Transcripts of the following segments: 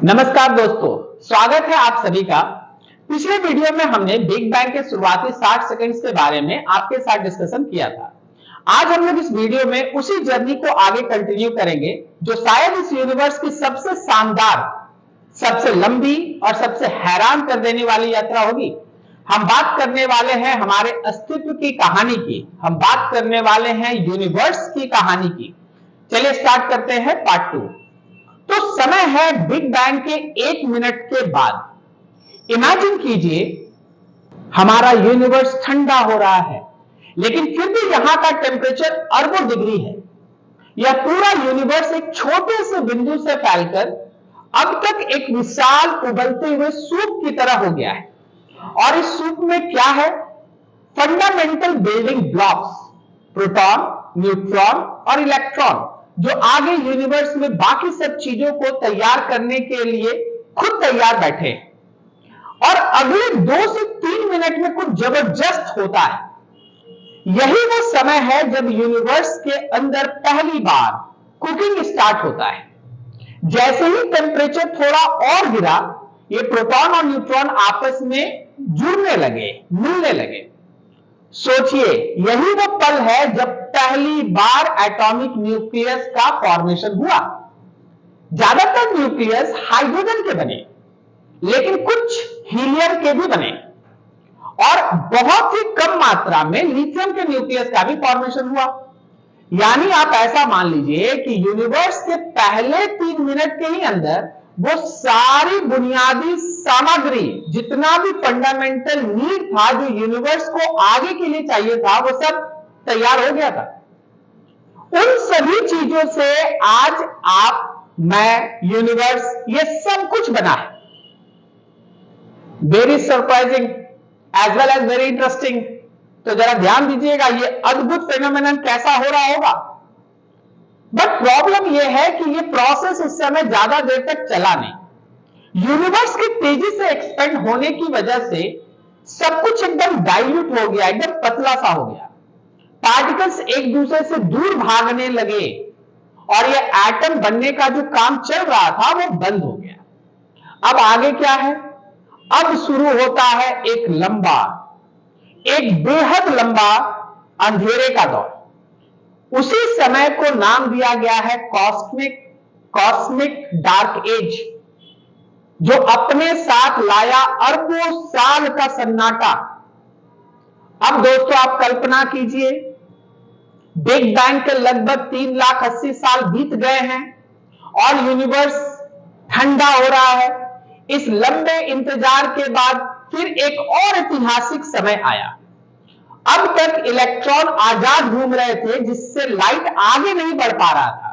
नमस्कार दोस्तों, स्वागत है आप सभी का। पिछले वीडियो में हमने बिग बैंग के शुरुआती 60 सेकंड्स के बारे में आपके साथ डिस्कशन किया था। आज हम लोग इस वीडियो में उसी जर्नी को आगे कंटिन्यू करेंगे जो शायद इस यूनिवर्स की सबसे शानदार, सबसे लंबी और सबसे हैरान कर देने वाली यात्रा होगी। हम बात करने वाले हैं हमारे अस्तित्व की कहानी की, हम बात करने वाले हैं यूनिवर्स की कहानी की। चलिए स्टार्ट करते हैं पार्ट 2। तो समय है बिग बैंग के 1 मिनट के बाद। इमेजिन कीजिए हमारा यूनिवर्स ठंडा हो रहा है, लेकिन फिर भी यहां का टेम्परेचर अरबों डिग्री है। यह पूरा यूनिवर्स एक छोटे से बिंदु से फैलकर अब तक एक विशाल उबलते हुए सूप की तरह हो गया है। और इस सूप में क्या है? Fundamental building blocks, proton, neutron और इलेक्ट्रॉन, जो आगे यूनिवर्स में बाकी सब चीजों को तैयार करने के लिए खुद तैयार बैठे। और अगले 2 से 3 मिनट में कुछ जबरदस्त होता है। यही वो समय है जब यूनिवर्स के अंदर पहली बार कुकिंग स्टार्ट होता है। जैसे ही टेम्परेचर थोड़ा और गिरा, ये प्रोटॉन और न्यूट्रॉन आपस में जुड़ने लगे, मिलने लगे। सोचिए, यही वो पल है जब पहली बार एटॉमिक न्यूक्लियस का फॉर्मेशन हुआ। ज्यादातर न्यूक्लियस हाइड्रोजन के बने, लेकिन कुछ हीलियम के भी बने और बहुत ही कम मात्रा में लिथियम के न्यूक्लियस का भी फॉर्मेशन हुआ। यानी आप ऐसा मान लीजिए कि यूनिवर्स के पहले 3 मिनट के ही अंदर वो सारी बुनियादी सामग्री, जितना भी फंडामेंटल नीड था जो यूनिवर्स को आगे के लिए चाहिए था, वो सब तैयार हो गया था। उन सभी चीजों से आज आप, मैं, यूनिवर्स, ये सब कुछ बना है। Very surprising as well as very interesting. तो जरा ध्यान दीजिएगा, ये अद्भुत फेनोमेनन कैसा हो रहा होगा। बट प्रॉब्लम यह है कि ये प्रोसेस इस समय ज्यादा देर तक चला नहीं। यूनिवर्स के तेजी से एक्सपेंड होने की वजह से सब कुछ एकदम डाइल्यूट हो गया, एकदम पतला सा हो गया। पार्टिकल्स एक दूसरे से दूर भागने लगे और ये एटम बनने का जो काम चल रहा था वो बंद हो गया। अब आगे क्या है? अब शुरू होता है एक लंबा, एक बेहद लंबा अंधेरे का दौर। उसी समय को नाम दिया गया है कॉस्मिक डार्क एज, जो अपने साथ लाया अरबों साल का सन्नाटा। अब दोस्तों आप कल्पना कीजिए, बिग बैंग के लगभग 3,80,000 साल बीत गए हैं और यूनिवर्स ठंडा हो रहा है। इस लंबे इंतजार के बाद फिर एक और ऐतिहासिक समय आया। अब तक इलेक्ट्रॉन आजाद घूम रहे थे, जिससे लाइट आगे नहीं बढ़ पा रहा था।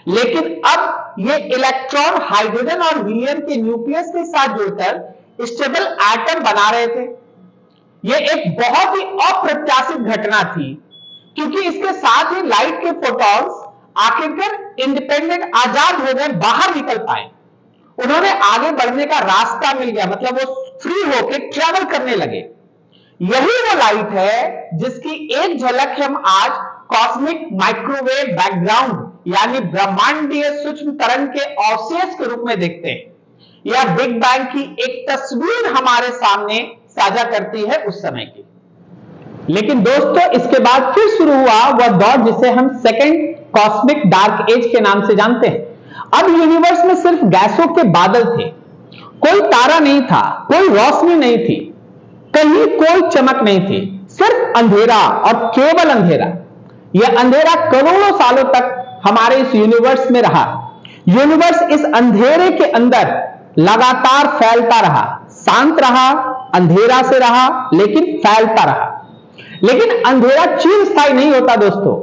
लेकिन अब ये इलेक्ट्रॉन हाइड्रोजन और हीलियम के न्यूक्लियस के साथ जुड़कर स्टेबल एटम बना रहे थे। यह एक बहुत ही अप्रत्याशित घटना थी, क्योंकि इसके साथ ही लाइट के फोटॉन्स आखिरकार इंडिपेंडेंट, आजाद हो गए, बाहर निकल पाए। उन्होंने आगे बढ़ने का रास्ता मिल गया, मतलब वो फ्री होकर ट्रैवल करने लगे। यही वो लाइट है जिसकी एक झलक हम आज कॉस्मिक माइक्रोवेव बैकग्राउंड यानी ब्रह्मांडीय सूक्ष्म तरंग के अवशेष के रूप में देखते हैं। यह बिग बैंग की एक तस्वीर हमारे सामने साझा करती है उस समय की। लेकिन दोस्तों, इसके बाद फिर शुरू हुआ वह दौर जिसे हम सेकेंड कॉस्मिक डार्क एज के नाम से जानते हैं। अब यूनिवर्स में सिर्फ गैसों के बादल थे, कोई तारा नहीं था, कोई रोशनी नहीं थी, कहीं कोई चमक नहीं थी, सिर्फ अंधेरा और केवल अंधेरा। यह अंधेरा करोड़ों सालों तक हमारे इस यूनिवर्स में रहा। यूनिवर्स इस अंधेरे के अंदर लगातार फैलता रहा, शांत रहा, अंधेरा से रहा, लेकिन फैलता रहा। लेकिन अंधेरा चिरस्थायी नहीं होता दोस्तों।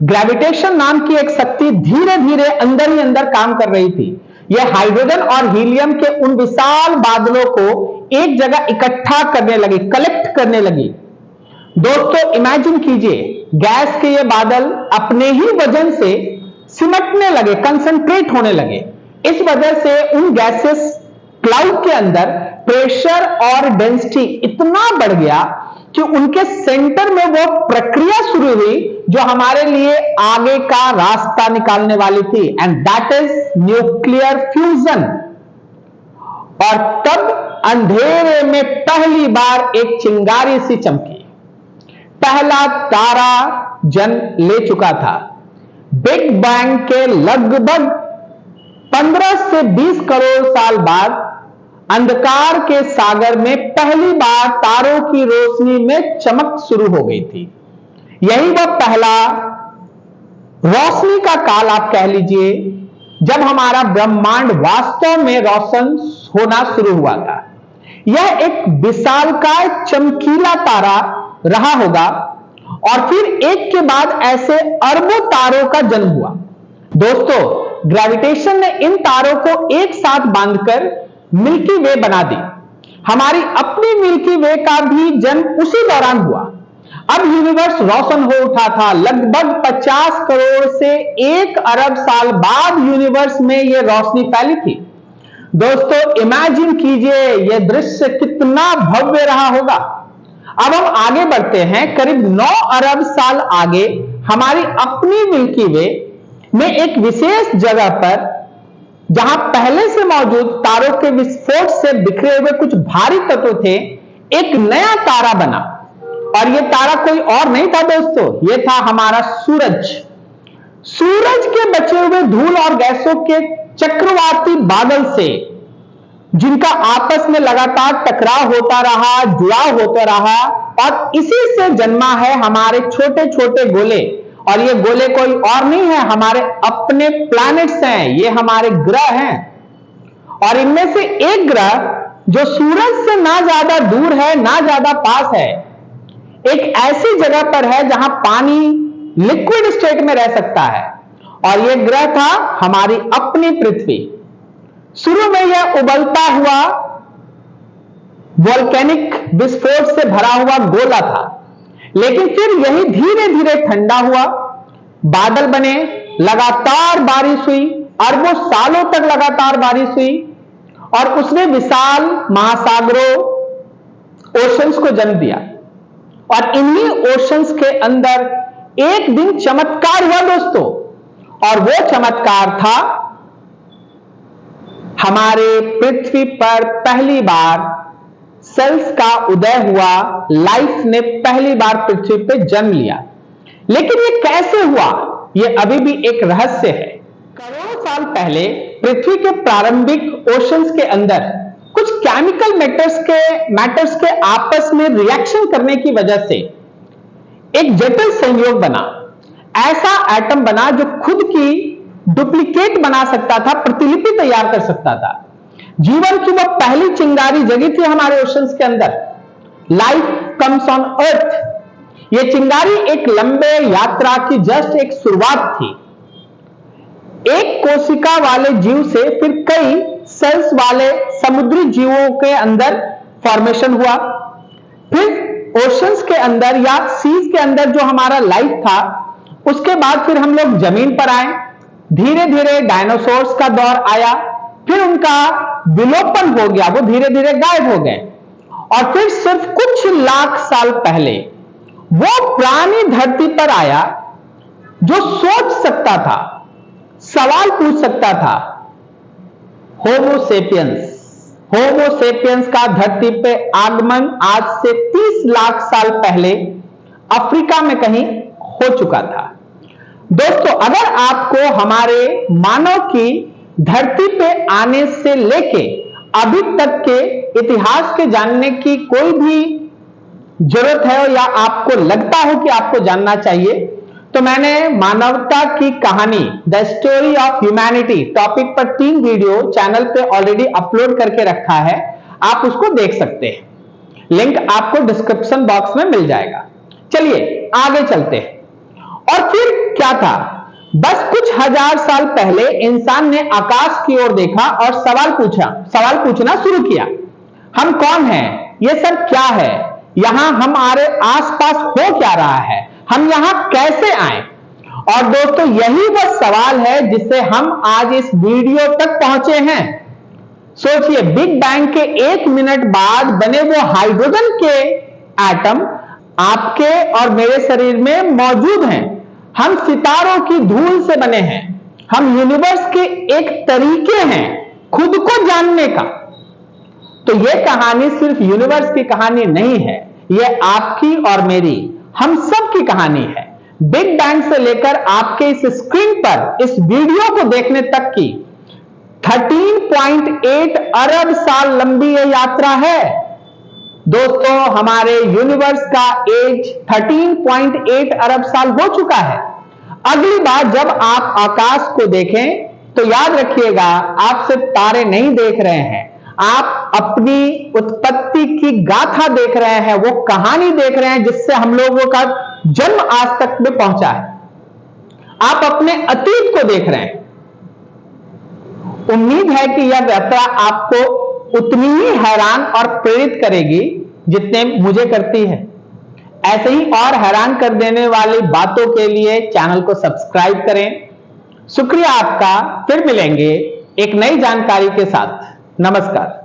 ग्रेविटेशन नाम की एक शक्ति धीरे धीरे अंदर ही अंदर काम कर रही थी। यह हाइड्रोजन और हीलियम के उन विशाल बादलों को एक जगह इकट्ठा करने लगी, कलेक्ट करने लगी। दोस्तों इमेजिन कीजिए, गैस के ये बादल अपने ही वजन से सिमटने लगे, कंसंट्रेट होने लगे। इस वजह से उन गैसेस क्लाउड के अंदर प्रेशर और डेंसिटी इतना बढ़ गया कि उनके सेंटर में वो प्रक्रिया शुरू हुई जो हमारे लिए आगे का रास्ता निकालने वाली थी, and that is nuclear fusion. और तब अंधेरे में पहली बार एक चिंगारी सी चमकी। पहला तारा जन्म ले चुका था। बिग बैंग के लगभग 15 से 20 करोड़ साल बाद अंधकार के सागर में पहली बार तारों की रोशनी में चमक शुरू हो गई थी। यही वह पहला रोशनी का काल आप कह लीजिए, जब हमारा ब्रह्मांड वास्तव में रोशन होना शुरू हुआ था। यह एक विशालकाय चमकीला तारा रहा होगा और फिर एक के बाद ऐसे अरबों तारों का जन्म हुआ। दोस्तों, ग्रेविटेशन ने इन तारों को एक साथ बांधकर मिल्की वे बना दी। हमारी अपनी मिल्की वे का भी जन्म उसी दौरान हुआ। अब यूनिवर्स रोशन हो उठा था। लगभग 50 करोड़ से 1 अरब साल बाद यूनिवर्स में यह रोशनी फैली थी। दोस्तों, इमेजिन कीजिए यह दृश्य कितना भव्य रहा होगा। अब हम आगे बढ़ते हैं। करीब 9 अरब साल आगे हमारी अपनी मिल्की वे में एक विशेष जगह पर, जहां पहले से मौजूद तारों के विस्फोट से बिखरे हुए कुछ भारी तत्व थे, एक नया तारा बना। और यह तारा कोई और नहीं था दोस्तों, यह था हमारा सूरज। सूरज के बचे हुए धूल और गैसों के चक्रवाती बादल से, जिनका आपस में लगातार टकराव होता रहा, जुड़ाव होता रहा, और इसी से जन्मा है हमारे छोटे छोटे गोले। और ये गोले कोई और नहीं है, हमारे अपने प्लैनेट्स हैं, ये हमारे ग्रह हैं। और इनमें से एक ग्रह जो सूरज से ना ज्यादा दूर है ना ज्यादा पास है, एक ऐसी जगह पर है जहां पानी लिक्विड स्टेट में रह सकता है, और यह ग्रह था हमारी अपनी पृथ्वी। शुरू में यह उबलता हुआ वोल्केनिक विस्फोट से भरा हुआ गोला था, लेकिन फिर यही धीरे धीरे ठंडा हुआ, बादल बने, लगातार बारिश हुई, अरबों सालों तक लगातार बारिश हुई, और उसने विशाल महासागरों, ओशंस को जन्म दिया। और इन्हीं ओशंस के अंदर एक दिन चमत्कार हुआ दोस्तों, और वो चमत्कार था हमारे पृथ्वी पर पहली बार सेल्स का उदय हुआ। लाइफ ने पहली बार पृथ्वी पे जन्म लिया। लेकिन ये कैसे हुआ, ये अभी भी एक रहस्य है। करोड़ों साल पहले पृथ्वी के प्रारंभिक ओशंस के अंदर कुछ केमिकल मैटर्स के आपस में रिएक्शन करने की वजह से एक जटिल संयोग बना। ऐसा एटम बना जो खुद की डुप्लीकेट बना सकता था, प्रतिलिपि तैयार कर सकता था। जीवन की वह पहली चिंगारी जगी थी हमारे ओशंस के अंदर। Life comes on earth. यह चिंगारी एक लंबे यात्रा की जस्ट एक शुरुआत थी। एक कोशिका वाले जीव से फिर कई सेल्स वाले समुद्री जीवों के अंदर फॉर्मेशन हुआ। फिर ओशंस के अंदर या सीज के अंदर जो हमारा लाइफ था, उसके बाद फिर हम लोग जमीन पर आए। धीरे धीरे डायनासोर्स का दौर आया, फिर उनका विलोपन हो गया, वो धीरे धीरे गायब हो गए। और फिर सिर्फ कुछ लाख साल पहले वो प्राणी धरती पर आया जो सोच सकता था, सवाल पूछ सकता था। होमो सेपियंस का धरती पे आगमन आज से 30 लाख साल पहले अफ्रीका में कहीं हो चुका था। दोस्तों, अगर आपको हमारे मानव की धरती पे आने से लेके अभी तक के इतिहास के जानने की कोई भी जरूरत है, या आपको लगता हो कि आपको जानना चाहिए, तो मैंने मानवता की कहानी the story of humanity topic पर 3 वीडियो चैनल पे ऑलरेडी अपलोड करके रखा है। आप उसको देख सकते हैं, लिंक आपको डिस्क्रिप्शन बॉक्स में मिल जाएगा। चलिए आगे चलते हैं। और फिर क्या था, बस कुछ हजार साल पहले इंसान ने आकाश की ओर देखा और सवाल पूछना शुरू किया। हम कौन हैं? ये सब क्या है? यहां हमारे आसपास हो क्या रहा है? हम यहां कैसे आए? और दोस्तों, यही वह सवाल है जिससे हम आज इस वीडियो तक पहुंचे हैं। सोचिए, बिग बैंग के 1 मिनट बाद बने वो हाइड्रोजन के एटम आपके और मेरे शरीर में मौजूद हैं। हम सितारों की धूल से बने हैं। हम यूनिवर्स के एक तरीके हैं खुद को जानने का। तो यह कहानी सिर्फ यूनिवर्स की कहानी नहीं है, यह आपकी और मेरी, हम सब की कहानी है। बिग बैंग से लेकर आपके इस स्क्रीन पर इस वीडियो को देखने तक की 13.8 अरब साल लंबी यह यात्रा है। दोस्तों, हमारे यूनिवर्स का एज 13.8 अरब साल हो चुका है। अगली बार जब आप आकाश को देखें तो याद रखिएगा, आप सिर्फ तारे नहीं देख रहे हैं, आप अपनी उत्पत्ति की गाथा देख रहे हैं, वो कहानी देख रहे हैं जिससे हम लोगों का जन्म आज तक में पहुंचा है। आप अपने अतीत को देख रहे हैं। उम्मीद है कि यह यात्रा आपको उतनी ही हैरान और प्रेरित करेगी जितने मुझे करती है। ऐसे ही और हैरान कर देने वाली बातों के लिए चैनल को सब्सक्राइब करें। शुक्रिया आपका। फिर मिलेंगे एक नई जानकारी के साथ। नमस्कार।